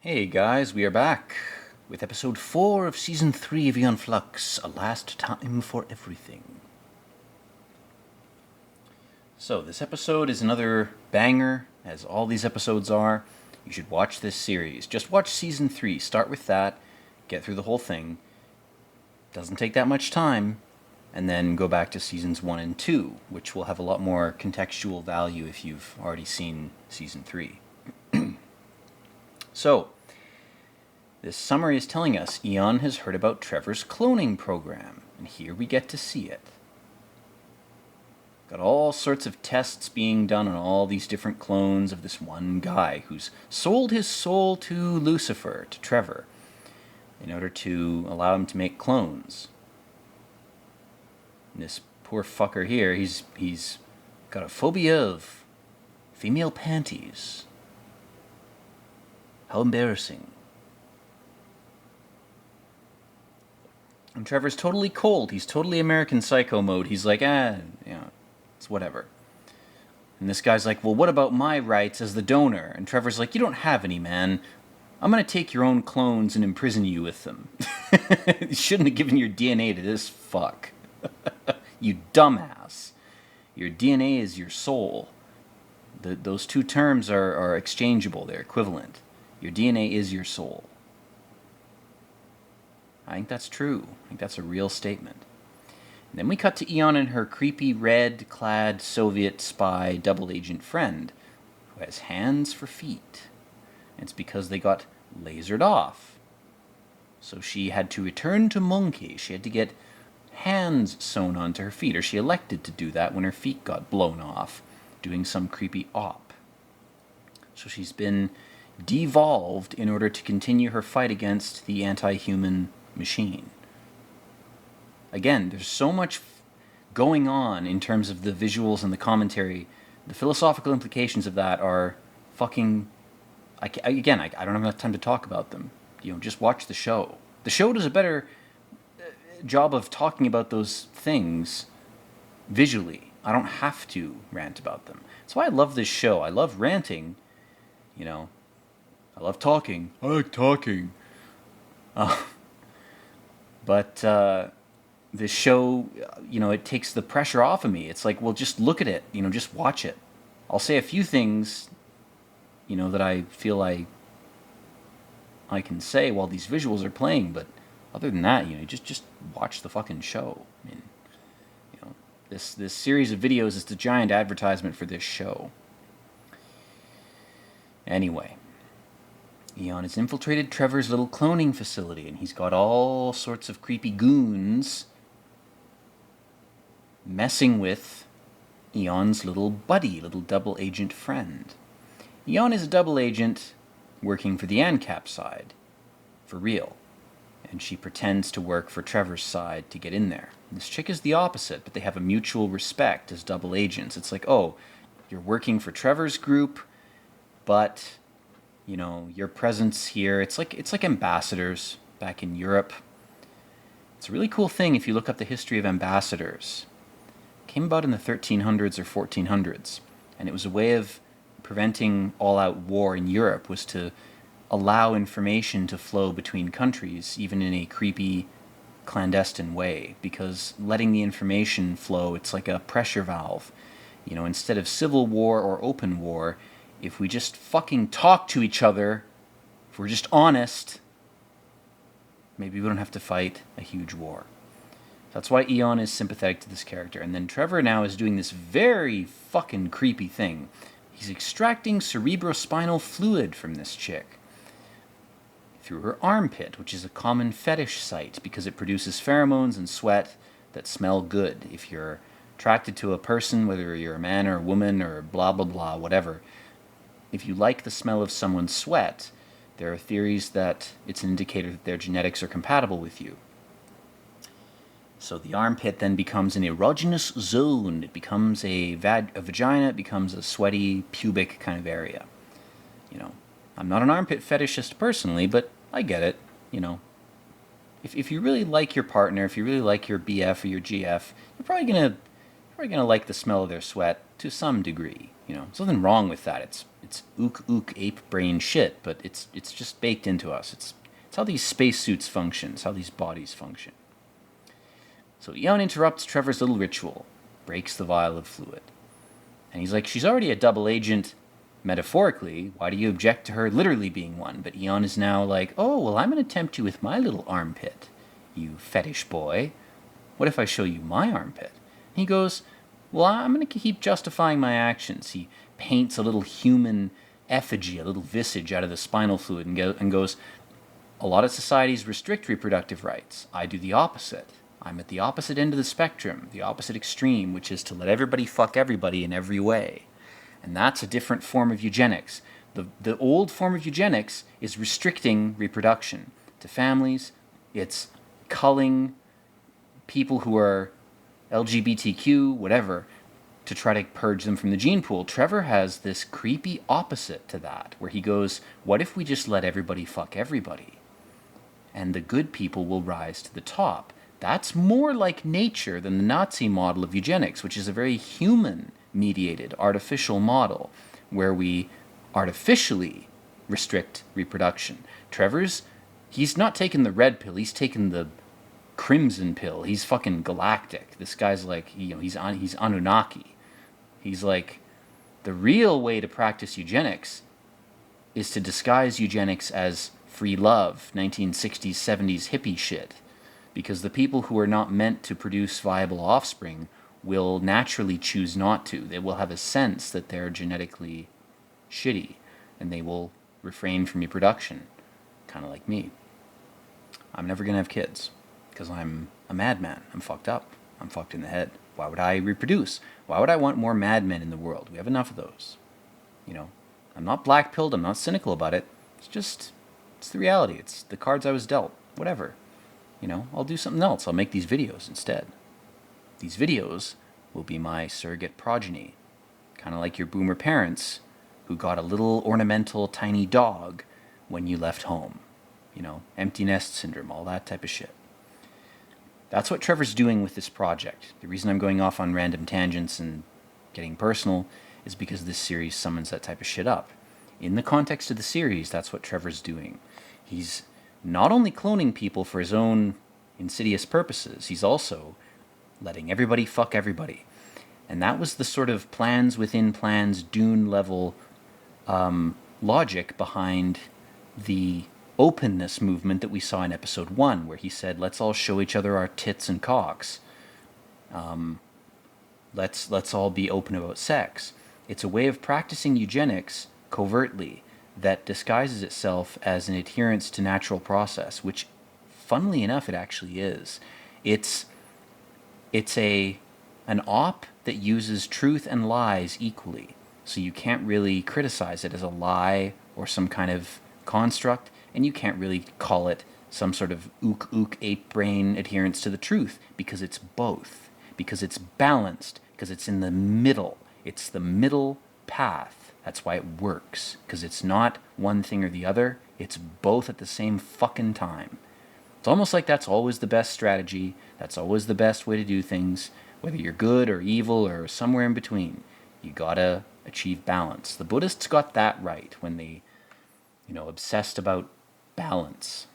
Hey guys, we are back with episode 4 of season 3 of Aeon Flux, A Last Time for Everything. So, this episode is another banger, as all these episodes are. You should watch this series. Just watch season 3, start with that, get through the whole thing. Doesn't take that much time, and then go back to seasons 1 and 2, which will have a lot more contextual value if you've already seen season 3. So, this summary is telling us Aeon has heard about Trevor's cloning program, and here we get to see it. Got all sorts of tests being done on all these different clones of this one guy who's sold his soul to Lucifer, to Trevor, in order to allow him to make clones. And this poor fucker here, he's got a phobia of female panties. How embarrassing. And Trevor's totally cold. He's totally American Psycho mode. He's like, it's whatever. And this guy's like, well, what about my rights as the donor? And Trevor's like, you don't have any, man. I'm going to take your own clones and imprison you with them. You shouldn't have given your DNA to this fuck. You dumbass. Your DNA is your soul. Those two terms are exchangeable. They're equivalent. Your DNA is your soul. I think that's true. I think that's a real statement. And then we cut to Aeon and her creepy red-clad Soviet spy double agent friend, who has hands for feet. And it's because they got lasered off. So she had to return to Monkey. She had to get hands sewn onto her feet, or she elected to do that when her feet got blown off, doing some creepy op. So she's been devolved in order to continue her fight against the anti-human machine. Again, there's so much going on in terms of the visuals and the commentary. The philosophical implications of that are fucking... I don't have enough time to talk about them. Just watch the show. The show does a better job of talking about those things visually. I don't have to rant about them. That's why I love this show. I love ranting, I love talking. I like talking. But this show, it takes the pressure off of me. It's like, well, just look at it. Just watch it. I'll say a few things, that I feel I can say while these visuals are playing. But other than that, just watch the fucking show. I mean, this series of videos is the giant advertisement for this show. Anyway. Aeon has infiltrated Trevor's little cloning facility, and he's got all sorts of creepy goons messing with Aeon's little buddy, little double agent friend. Aeon is a double agent working for the ANCAP side, for real, and she pretends to work for Trevor's side to get in there. And this chick is the opposite, but they have a mutual respect as double agents. It's like, oh, you're working for Trevor's group, but... your presence here, it's like ambassadors back in Europe. It's a really cool thing if you look up the history of ambassadors. It came about in the 1300s or 1400s, and it was a way of preventing all-out war in Europe, was to allow information to flow between countries, even in a creepy, clandestine way, because letting the information flow, it's like a pressure valve. Instead of civil war or open war, if we just fucking talk to each other, if we're just honest, maybe we don't have to fight a huge war. That's why Aeon is sympathetic to this character. And then Trevor now is doing this very fucking creepy thing. He's extracting cerebrospinal fluid from this chick through her armpit, which is a common fetish site because it produces pheromones and sweat that smell good. If you're attracted to a person, whether you're a man or a woman or blah, blah, blah, whatever, if you like the smell of someone's sweat, there are theories that it's an indicator that their genetics are compatible with you. So the armpit then becomes an erogenous zone. It becomes a vagina. It becomes a sweaty, pubic kind of area. I'm not an armpit fetishist personally, but I get it. If you really like your partner, if you really like your BF or your GF, you're probably gonna like the smell of their sweat to some degree. There's nothing wrong with that. It's It's ook ape brain shit, but it's just baked into us. It's how these spacesuits function. It's how these bodies function. So Eon interrupts Trevor's little ritual, breaks the vial of fluid. And he's like, she's already a double agent metaphorically. Why do you object to her literally being one? But Eon is now like, oh, well, I'm going to tempt you with my little armpit, you fetish boy. What if I show you my armpit? And he goes, well, I'm going to keep justifying my actions. He paints a little human effigy, a little visage out of the spinal fluid and goes, a lot of societies restrict reproductive rights. I do the opposite. I'm at the opposite end of the spectrum, the opposite extreme, which is to let everybody fuck everybody in every way. And that's a different form of eugenics. The old form of eugenics is restricting reproduction to families. It's culling people who are LGBTQ, whatever, to try to purge them from the gene pool. Trevor has this creepy opposite to that, where he goes, what if we just let everybody fuck everybody? And the good people will rise to the top. That's more like nature than the Nazi model of eugenics, which is a very human-mediated, artificial model, where we artificially restrict reproduction. He's not taking the red pill, he's taking the crimson pill. He's fucking galactic. This guy's like, he's Anunnaki. He's like, the real way to practice eugenics is to disguise eugenics as free love, 1960s, 70s hippie shit. Because the people who are not meant to produce viable offspring will naturally choose not to. They will have a sense that they're genetically shitty, and they will refrain from reproduction, kind of like me. I'm never going to have kids, because I'm a madman. I'm fucked up. I'm fucked in the head. Why would I reproduce? Why would I want more madmen in the world? We have enough of those. I'm not black-pilled. I'm not cynical about it. It's the reality. It's the cards I was dealt. Whatever. I'll do something else. I'll make these videos instead. These videos will be my surrogate progeny. Kind of like your boomer parents who got a little ornamental tiny dog when you left home. Empty nest syndrome, all that type of shit. That's what Trevor's doing with this project. The reason I'm going off on random tangents and getting personal is because this series summons that type of shit up. In the context of the series, that's what Trevor's doing. He's not only cloning people for his own insidious purposes, he's also letting everybody fuck everybody. And that was the sort of plans within plans, Dune level logic behind the openness movement that we saw in episode 1, where he said, let's all show each other our tits and cocks. Let's all be open about sex. It's a way of practicing eugenics covertly that disguises itself as an adherence to natural process, which, funnily enough, it actually is. It's an op that uses truth and lies equally, so you can't really criticize it as a lie or some kind of construct, and you can't really call it some sort of ook ape brain adherence to the truth, because it's both, because it's balanced, because it's in the middle. It's the middle path. That's why it works, because it's not one thing or the other, it's both at the same fucking time. It's almost like that's always the best strategy, that's always the best way to do things, whether you're good or evil or somewhere in between. You gotta achieve balance. The Buddhists got that right when they, obsessed about balance.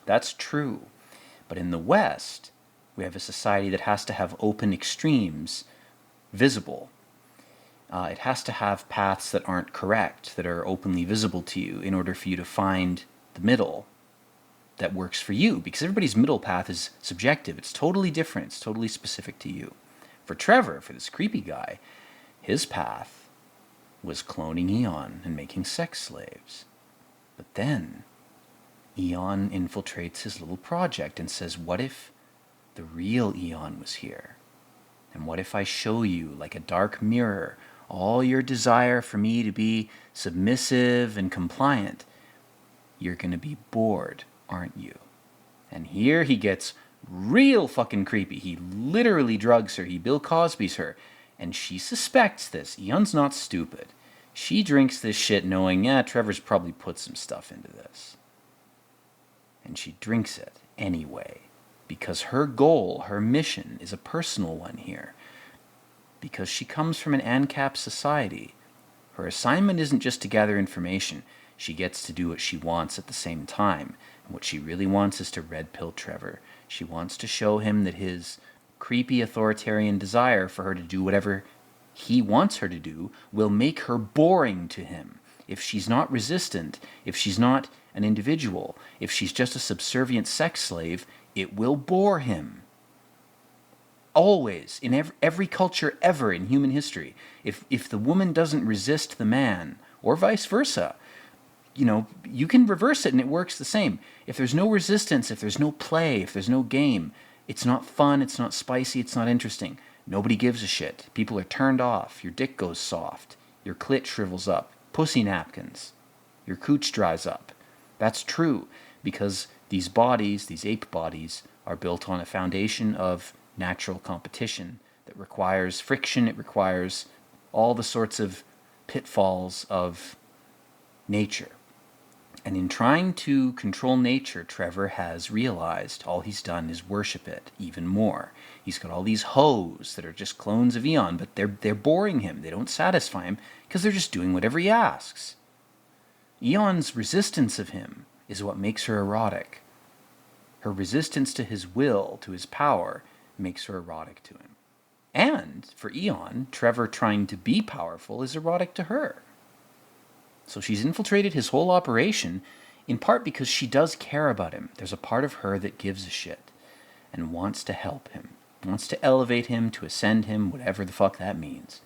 That's true. But in the West, we have a society that has to have open extremes visible. It has to have paths that aren't correct, that are openly visible to you, in order for you to find the middle that works for you. Because everybody's middle path is subjective. It's totally different. It's totally specific to you. For Trevor, for this creepy guy, his path was cloning Eon and making sex slaves. But then Eon infiltrates his little project and says, what if the real Eon was here? And what if I show you, like a dark mirror, all your desire for me to be submissive and compliant? You're going to be bored, aren't you? And here he gets real fucking creepy. He literally drugs her. He Bill Cosby's her. And she suspects this. Eon's not stupid. She drinks this shit knowing, Trevor's probably put some stuff into this. And she drinks it anyway. Because her goal, her mission, is a personal one here. Because she comes from an ANCAP society Her assignment isn't just to gather information. She gets to do what she wants at the same time. And what she really wants is to red pill Trevor. She wants to show him that his creepy authoritarian desire for her to do whatever he wants her to do will make her boring to him. If she's not resistant, if she's not an individual, if she's just a subservient sex slave, it will bore him. Always, in every culture ever in human history, if the woman doesn't resist the man, or vice versa, you can reverse it and it works the same. If there's no resistance, if there's no play, if there's no game, it's not fun, it's not spicy, it's not interesting. Nobody gives a shit. People are turned off. Your dick goes soft. Your clit shrivels up. Pussy napkins. Your cooch dries up. That's true because these bodies, these ape bodies, are built on a foundation of natural competition that requires friction. It requires all the sorts of pitfalls of nature. And in trying to control nature, Trevor has realized all he's done is worship it even more. He's got all these hoes that are just clones of Aeon, but they're boring him. They don't satisfy him because they're just doing whatever he asks. Aeon's resistance of him is what makes her erotic. Her resistance to his will, to his power, makes her erotic to him. And for Aeon, Trevor trying to be powerful is erotic to her. So she's infiltrated his whole operation, in part because she does care about him. There's a part of her that gives a shit and wants to help him, wants to elevate him, to ascend him, whatever the fuck that means.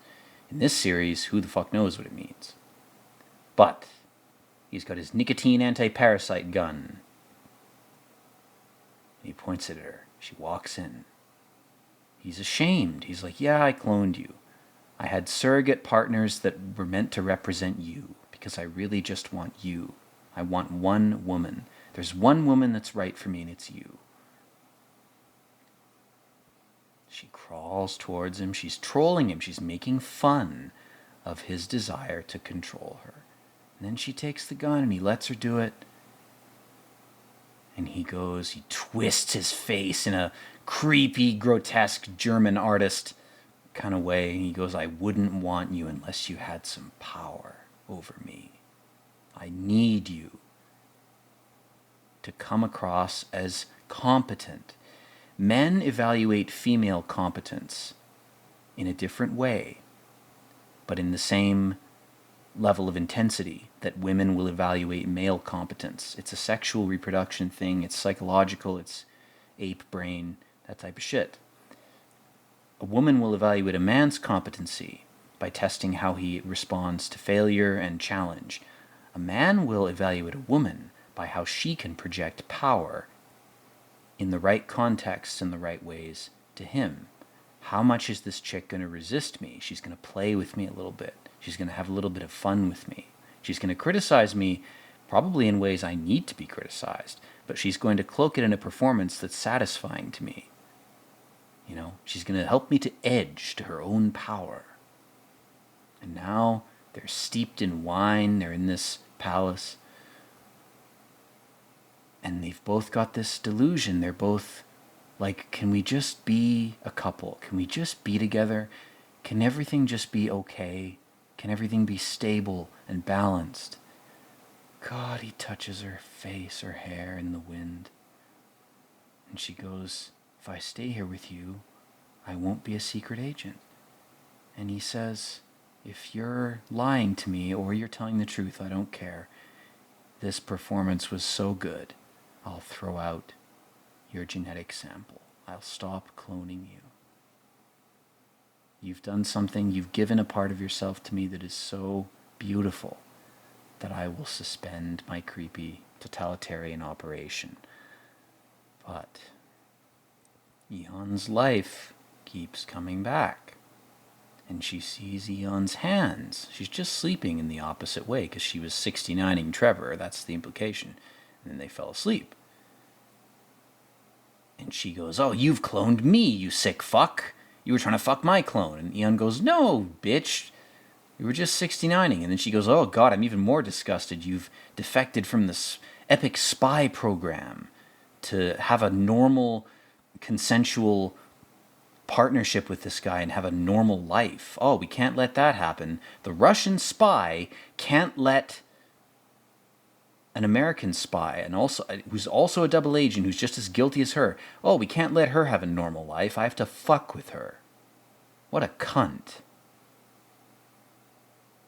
In this series, who the fuck knows what it means? But he's got his nicotine anti-parasite gun. He points it at her. She walks in. He's ashamed. He's like, yeah, I cloned you. I had surrogate partners that were meant to represent you. Because I really just want you. I want one woman. There's one woman that's right for me, and it's you. She crawls towards him. She's trolling him. She's making fun of his desire to control her. And then she takes the gun, and he lets her do it. And he twists his face in a creepy, grotesque German artist kind of way. And he goes, I wouldn't want you unless you had some power over me. I need you to come across as competent. Men evaluate female competence in a different way, but in the same level of intensity that women will evaluate male competence. It's a sexual reproduction thing, it's psychological, it's ape brain, that type of shit. A woman will evaluate a man's competency by testing how he responds to failure and challenge. A man will evaluate a woman by how she can project power in the right contexts and the right ways to him. How much is this chick going to resist me? She's going to play with me a little bit. She's going to have a little bit of fun with me. She's going to criticize me probably in ways I need to be criticized, but she's going to cloak it in a performance that's satisfying to me. She's going to help me to edge to her own power. And now they're steeped in wine, they're in this palace, and they've both got this delusion. They're both like, can we just be a couple? Can we just be together? Can everything just be okay? Can everything be stable and balanced? God, he touches her face, her hair in the wind. And she goes, if I stay here with you, I won't be a secret agent. And he says, if you're lying to me or you're telling the truth, I don't care. This performance was so good, I'll throw out your genetic sample. I'll stop cloning you. You've done something, you've given a part of yourself to me that is so beautiful that I will suspend my creepy totalitarian operation. But Aeon's life keeps coming back. And she sees Aeon's hands. She's just sleeping in the opposite way because she was 69ing Trevor. That's the implication. And then they fell asleep. And she goes, oh, you've cloned me, you sick fuck. You were trying to fuck my clone. And Aeon goes, no, bitch. You were just 69ing. And then she goes, oh, God, I'm even more disgusted. You've defected from this epic spy program to have a normal, consensual partnership with this guy and have a normal life. Oh, we can't let that happen. The Russian spy can't let an American spy, and also who's also a double agent, who's just as guilty as her. Oh, we can't let her have a normal life. I have to fuck with her. What a cunt.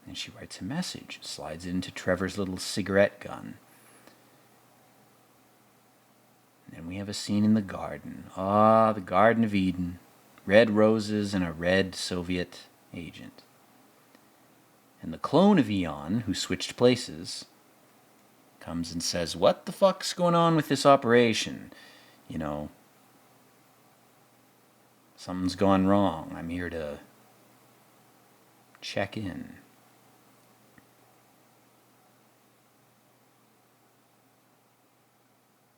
And she writes a message, slides it into Trevor's little cigarette gun. And then we have a scene in the garden. Ah, the Garden of Eden. Red roses and a red Soviet agent. And the clone of Aeon, who switched places, comes and says, what the fuck's going on with this operation? You know, something's gone wrong. I'm here to check in.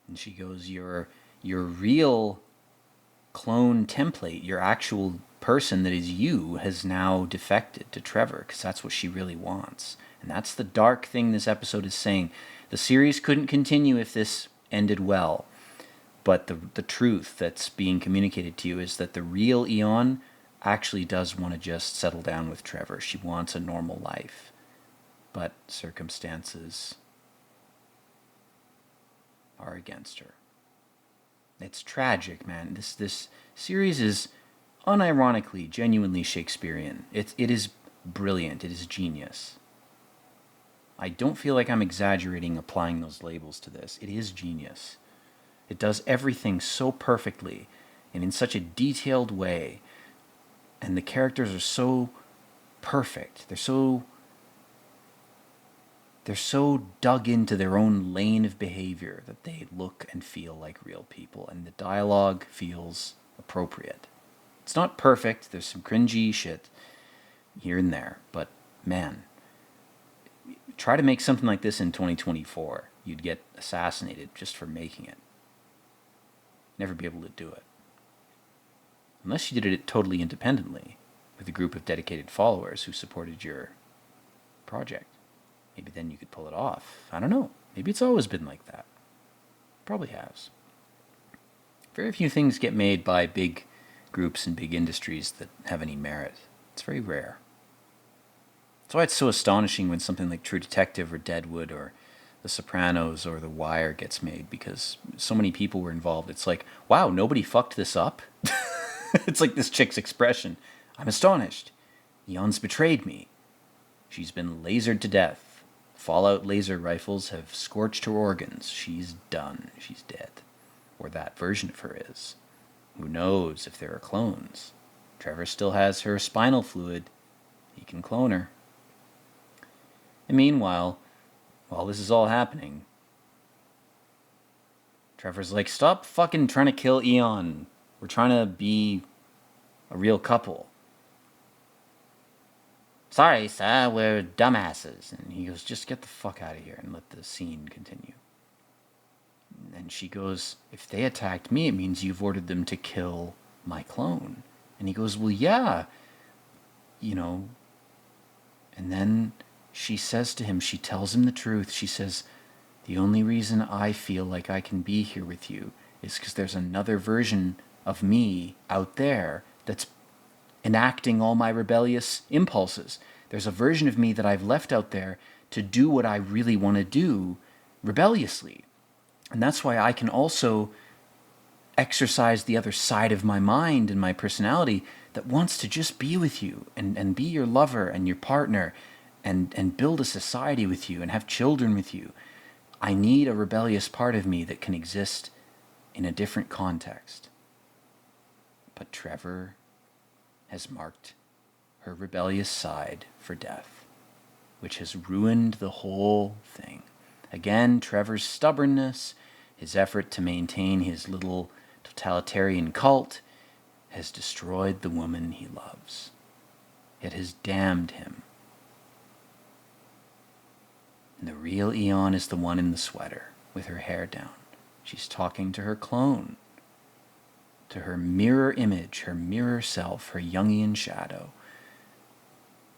And she goes, your real clone template, your actual person that is you, has now defected to Trevor, because that's what she really wants. And that's the dark thing this episode is saying. The series couldn't continue if this ended well. But the truth that's being communicated to you is that the real Aeon actually does want to just settle down with Trevor. She wants a normal life. But circumstances are against her. It's tragic, man. This series is unironically, genuinely Shakespearean. It is brilliant. It is genius. I don't feel like I'm exaggerating applying those labels to this. It is genius. It does everything so perfectly and in such a detailed way. And the characters are so perfect. They're so dug into their own lane of behavior that they look and feel like real people. And the dialogue feels appropriate. It's not perfect. There's some cringy shit here and there. But man, try to make something like this in 2024. You'd get assassinated just for making it. Never be able to do it. Unless you did it totally independently with a group of dedicated followers who supported your project. Maybe then you could pull it off. I don't know. Maybe it's always been like that. Probably has. Very few things get made by big groups and big industries that have any merit. It's very rare. That's why it's so astonishing when something like True Detective or Deadwood or The Sopranos or The Wire gets made, because so many people were involved. It's like, wow, nobody fucked this up? It's like this chick's expression. I'm astonished. Aeon's betrayed me. She's been lasered to death. Fallout laser rifles have scorched her organs. She's done. She's dead. Or that version of her is. Who knows if there are clones? Trevor still has her spinal fluid. He can clone her. And meanwhile, while this is all happening, Trevor's like, stop fucking trying to kill Aeon. We're trying to be a real couple. Sorry, sir, we're dumbasses. And he goes, just get the fuck out of here and let the scene continue. And she goes, if they attacked me, it means you've ordered them to kill my clone. And he goes, well, yeah, you know. And then she says to him, she tells him the truth. She says, the only reason I feel like I can be here with you is because there's another version of me out there that's enacting all my rebellious impulses. There's a version of me that I've left out there to do what I really want to do rebelliously. And that's why I can also exercise the other side of my mind and my personality that wants to just be with you and be your lover and your partner and build a society with you and have children with you. I need a rebellious part of me that can exist in a different context. But Trevor has marked her rebellious side for death, which has ruined the whole thing. Again, Trevor's stubbornness, his effort to maintain his little totalitarian cult, has destroyed the woman he loves. It has damned him. And the real Aeon is the one in the sweater, with her hair down. She's talking to her clone, to her mirror image, her mirror self, her Jungian shadow.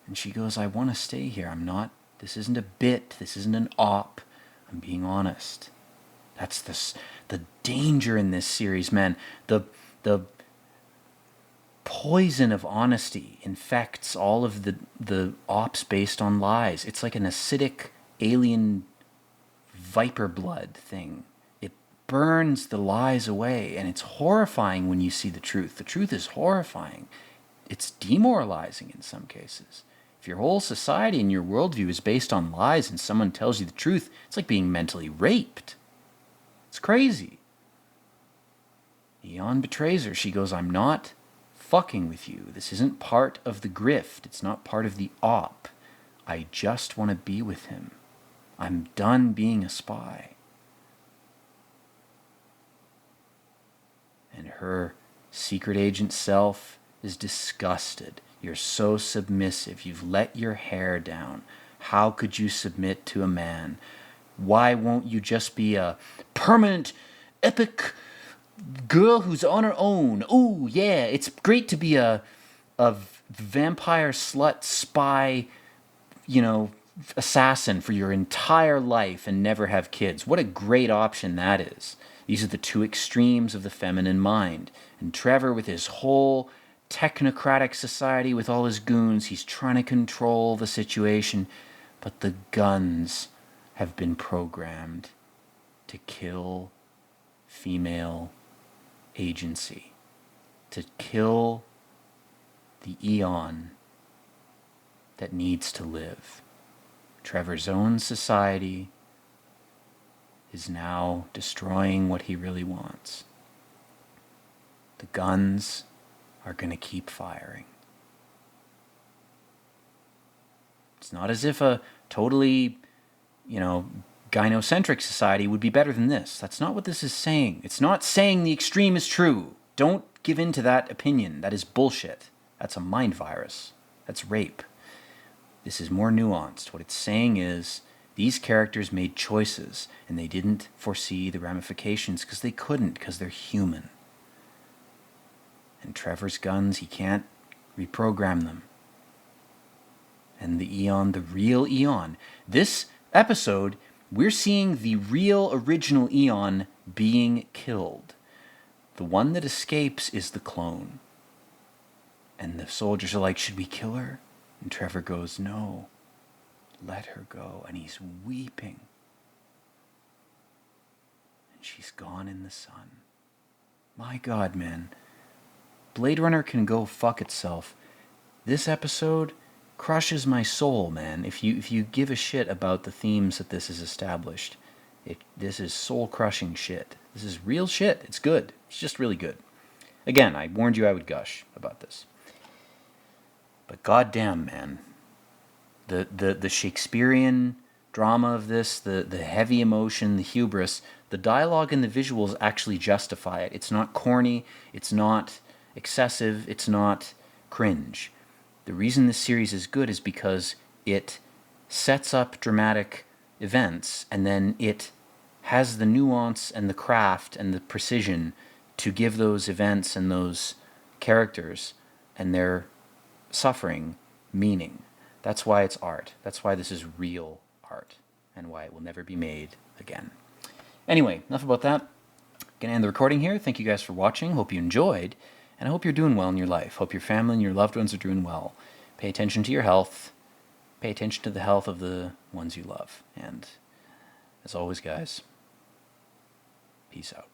And she goes, I want to stay here. This isn't a bit, this isn't an op. I'm being honest. That's the danger in this series, man. The poison of honesty infects all of the ops based on lies. It's like an acidic alien viper blood thing. It burns the lies away, and it's horrifying when you see the truth. The truth is horrifying. It's demoralizing in some cases. If your whole society and your worldview is based on lies and someone tells you the truth, it's like being mentally raped. It's crazy. Aeon betrays her. She goes, I'm not fucking with you. This isn't part of the grift. It's not part of the op. I just want to be with him. I'm done being a spy. And her secret agent self is disgusted. You're so submissive. You've let your hair down. How could you submit to a man? Why won't you just be a permanent, epic girl who's on her own? Oh, yeah, it's great to be a vampire slut spy, assassin for your entire life and never have kids. What a great option that is. These are the two extremes of the feminine mind. And Trevor, with his whole technocratic society, with all his goons, he's trying to control the situation. But the guns have been programmed to kill female agency, to kill the Aeon that needs to live. Trevor's own society is now destroying what he really wants. The guns are going to keep firing. It's not as if a totally, gynocentric society would be better than this. That's not what this is saying. It's not saying the extreme is true. Don't give in to that opinion. That is bullshit. That's a mind virus. That's rape. This is more nuanced. What it's saying is these characters made choices and they didn't foresee the ramifications because they couldn't, because they're human. And Trevor's guns, he can't reprogram them. And the Aeon, the real Aeon. This episode, we're seeing the real original Aeon being killed. The one that escapes is the clone. And the soldiers are like, should we kill her? And Trevor goes, no, let her go. And he's weeping. And she's gone in the sun. My God, man. Blade Runner can go fuck itself. This episode crushes my soul, man. If you give a shit about the themes that this has established, this is soul-crushing shit. This is real shit. It's good. It's just really good. Again, I warned you I would gush about this. But goddamn, man, the Shakespearean drama of this, the heavy emotion, the hubris, the dialogue and the visuals actually justify it. It's not corny. It's not excessive. It's not cringe. The reason this series is good is because it sets up dramatic events and then it has the nuance and the craft and the precision to give those events and those characters and their suffering meaning. That's why it's art. That's why this is real art and why it will never be made again. Anyway, enough about that. Gonna end the recording here. Thank you guys for watching. Hope you enjoyed. And I hope you're doing well in your life. Hope your family and your loved ones are doing well. Pay attention to your health. Pay attention to the health of the ones you love. And as always, guys, peace out.